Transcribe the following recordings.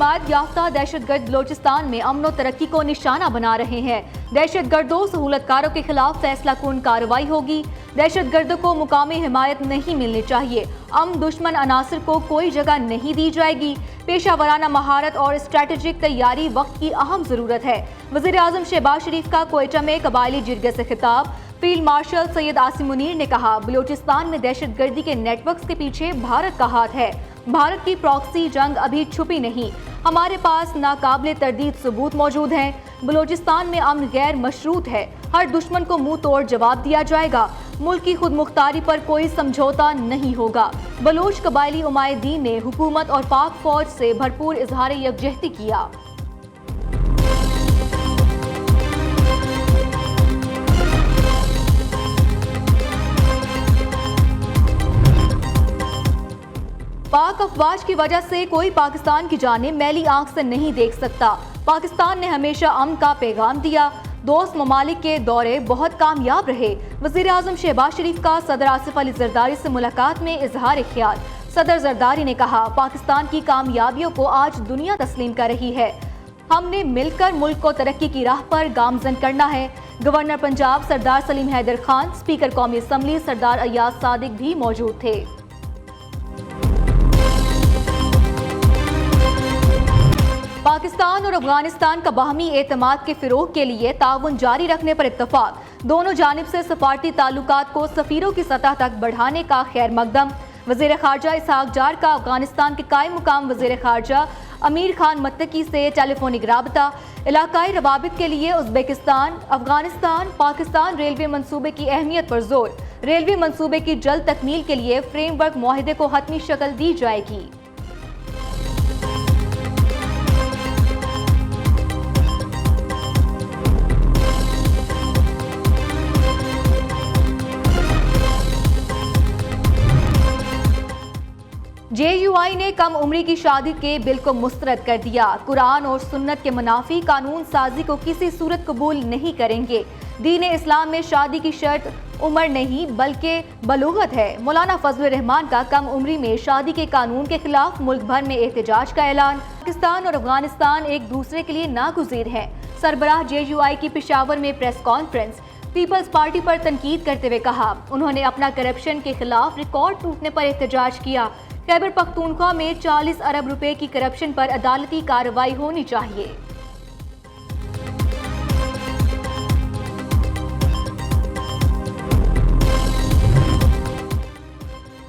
ہدایت یافتہ دہشت گرد بلوچستان میں امن و ترقی کو نشانہ بنا رہے ہیں۔ دہشت گردوں سہولت کاروں کے خلاف فیصلہ کن کارروائی ہوگی۔ دہشت گردوں کو مقامی حمایت نہیں ملنی چاہیے۔ امن دشمن عناصر کو کوئی جگہ نہیں دی جائے گی۔ پیشہ ورانہ مہارت اور اسٹریٹجک تیاری وقت کی اہم ضرورت ہے۔ وزیر اعظم شہباز شریف کا کوئٹہ میں قبائلی جرگے سے خطاب۔ فیلڈ مارشل سید عاصم منیر نے کہا، بلوچستان میں دہشت گردی کے نیٹ ورکس کے پیچھے بھارت کا ہاتھ ہے۔ بھارت کی پراکسی جنگ ابھی چھپی نہیں، ہمارے پاس ناقابل تردید ثبوت موجود ہیں۔ بلوچستان میں امن غیر مشروط ہے، ہر دشمن کو منہ توڑ جواب دیا جائے گا۔ ملک کی خود مختاری پر کوئی سمجھوتا نہیں ہوگا۔ بلوچ قبائلی عمائدین نے حکومت اور پاک فوج سے بھرپور اظہار یکجہتی کیا۔ پاک افواج کی وجہ سے کوئی پاکستان کی جانب میلی آنکھ سے نہیں دیکھ سکتا۔ پاکستان نے ہمیشہ امن کا پیغام دیا۔ دوست ممالک کے دورے بہت کامیاب رہے۔ وزیر اعظم شہباز شریف کا صدر آصف علی زرداری سے ملاقات میں اظہار خیال۔ صدر زرداری نے کہا، پاکستان کی کامیابیوں کو آج دنیا تسلیم کر رہی ہے۔ ہم نے مل کر ملک کو ترقی کی راہ پر گامزن کرنا ہے۔ گورنر پنجاب سردار سلیم حیدر خان، اسپیکر قومی اسمبلی سردار ایاز صادق بھی موجود تھے۔ پاکستان اور افغانستان کا باہمی اعتماد کے فروغ کے لیے تعاون جاری رکھنے پر اتفاق۔ دونوں جانب سے سفارتی تعلقات کو سفیروں کی سطح تک بڑھانے کا خیر مقدم۔ وزیر خارجہ اسحاق ڈار کا افغانستان کے قائم مقام وزیر خارجہ امیر خان متقی سے ٹیلی فونک رابطہ۔ علاقائی روابط کے لیے ازبکستان افغانستان پاکستان ریلوے منصوبے کی اہمیت پر زور۔ ریلوے منصوبے کی جلد تکمیل کے لیے فریم ورک معاہدے کو حتمی شکل دی جائے گی۔ جے یو آئی نے کم عمری کی شادی کے بل کو مسترد کر دیا۔ قرآن اور سنت کے منافی قانون سازی کو کسی صورت قبول نہیں کریں گے۔ دین اسلام میں شادی کی شرط عمر نہیں بلکہ بلوغت ہے۔ مولانا فضل الرحمان کا کم عمری میں شادی کے قانون کے خلاف ملک بھر میں احتجاج کا اعلان۔ پاکستان اور افغانستان ایک دوسرے کے لیے ناگزیر ہیں۔ سربراہ جے یو آئی کی پشاور میں پریس کانفرنس۔ پیپلز پارٹی پر تنقید کرتے ہوئے کہا، انہوں نے اپنا کرپشن کے خلاف ریکارڈ ٹوٹنے پر احتجاج کیا۔ خیبر پختونخوا میں 40 ارب روپے کی کرپشن پر عدالتی کارروائی ہونی چاہیے۔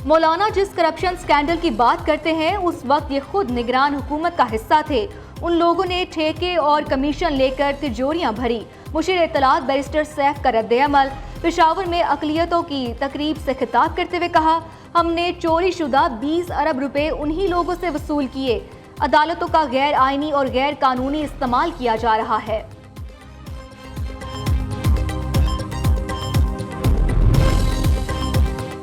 مولانا جس کرپشن سکینڈل کی بات کرتے ہیں اس وقت یہ خود نگران حکومت کا حصہ تھے۔ ان لوگوں نے ٹھیکے اور کمیشن لے کر تجوریاں بھری۔ مشیر اطلاعات بیرسٹر سیف کا رد عمل۔ پشاور میں اقلیتوں کی تقریب سے خطاب کرتے ہوئے کہا، ہم نے چوری شدہ 20 ارب روپے انہی لوگوں سے وصول کیے۔ عدالتوں کا غیر آئینی اور غیر قانونی استعمال کیا جا رہا ہے۔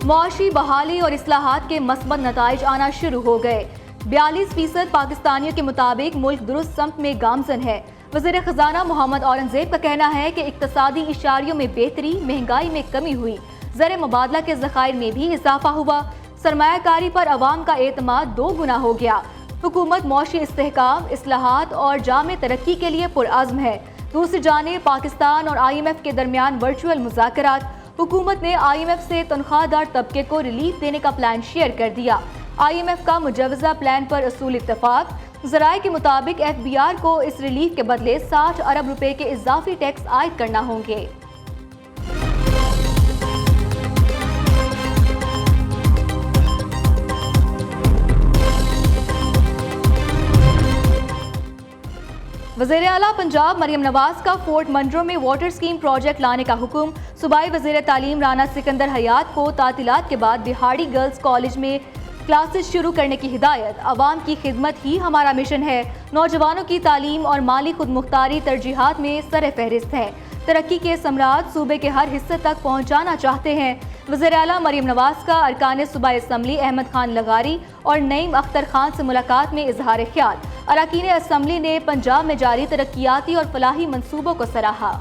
معاشی بحالی اور اصلاحات کے مثبت نتائج آنا شروع ہو گئے۔ 42% پاکستانیوں کے مطابق ملک درست سمت میں گامزن ہے۔ وزیر خزانہ محمد اورنگزیب کا کہنا ہے کہ اقتصادی اشاریوں میں بہتری، مہنگائی میں کمی ہوئی، زر مبادلہ کے ذخائر میں بھی اضافہ ہوا، سرمایہ کاری پر عوام کا اعتماد 2 گنا ہو گیا۔ حکومت معاشی استحکام، اصلاحات اور جامع ترقی کے لیے پرعزم ہے۔ دوسری جانب پاکستان اور آئی ایم ایف کے درمیان ورچوئل مذاکرات۔ حکومت نے آئی ایم ایف سے تنخواہ دار طبقے کو ریلیف دینے کا پلان شیئر کر دیا۔ آئی ایم ایف کا مجوزہ پلان پر اصول اتفاق۔ ذرائع کے مطابق ایف بی آر کو اس ریلیف کے بدلے 60 ارب روپے کے اضافی ٹیکس عائد کرنا ہوں گے۔ وزیر اعلیٰ پنجاب مریم نواز کا فورٹ منرو میں واٹر اسکیم پروجیکٹ لانے کا حکم۔ صوبائی وزیر تعلیم رانا سکندر حیات کو تعطیلات کے بعد بہاڑی گرلز کالج میں کلاسز شروع کرنے کی ہدایت۔ عوام کی خدمت ہی ہمارا مشن ہے۔ نوجوانوں کی تعلیم اور مالی خود مختاری ترجیحات میں سر فہرست ہے۔ ترقی کے ثمرات صوبے کے ہر حصے تک پہنچانا چاہتے ہیں۔ وزیر اعلیٰ مریم نواز کا ارکان صوبائی اسمبلی احمد خان لغاری اور نعیم اختر خان سے ملاقات میں اظہار خیال۔ اراکین اسمبلی نے پنجاب میں جاری ترقیاتی اور فلاحی منصوبوں کو سراہا۔